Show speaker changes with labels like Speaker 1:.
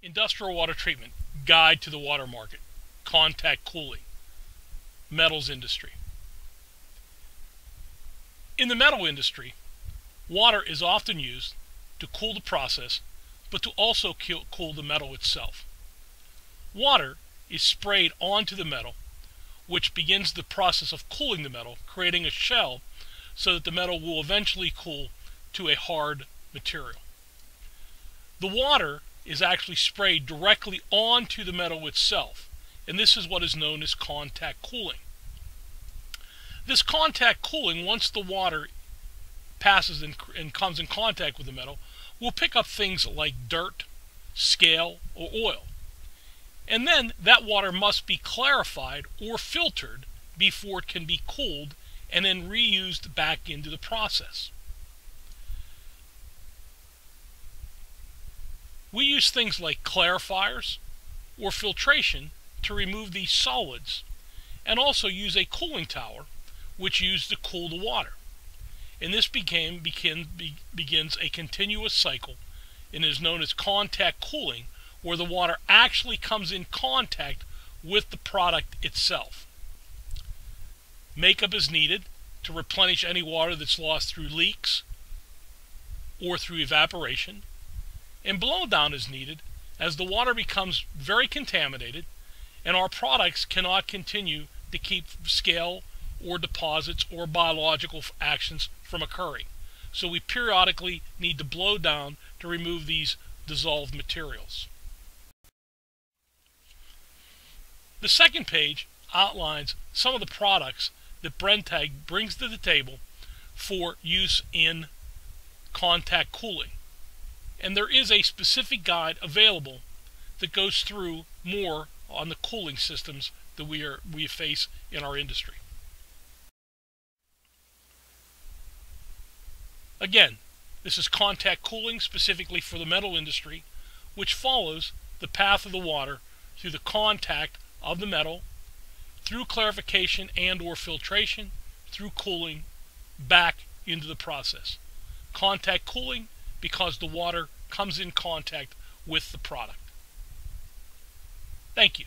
Speaker 1: Industrial water treatment, guide to the water market, contact cooling, metals industry. In the metal industry, water is often used to cool the process, but to also cool the metal itself. Water is sprayed onto the metal, which begins the process of cooling the metal, creating a shell so that the metal will eventually cool to a hard material. The water is actually sprayed directly onto the metal itself, and this is what is known as contact cooling. This contact cooling, once the water passes and comes in contact with the metal, will pick up things like dirt, scale, or oil. And then that water must be clarified or filtered before it can be cooled and then reused back into the process. We use things like clarifiers or filtration to remove these solids, and also use a cooling tower which used to cool the water. And this begins a continuous cycle and is known as contact cooling, where the water actually comes in contact with the product itself. Makeup is needed to replenish any water that's lost through leaks or through evaporation, and blowdown is needed as the water becomes very contaminated and our products cannot continue to keep scale or deposits or biological actions from occurring. So we periodically need to blow down to remove these dissolved materials. The second page outlines some of the products that Brenntag brings to the table for use in contact cooling. And there is a specific guide available that goes through more on the cooling systems that we face in our industry. Again, this is contact cooling specifically for the metal industry, which follows the path of the water through the contact of the metal, through clarification and or filtration, through cooling, back into the process. Contact cooling because the water comes in contact with the product. Thank you.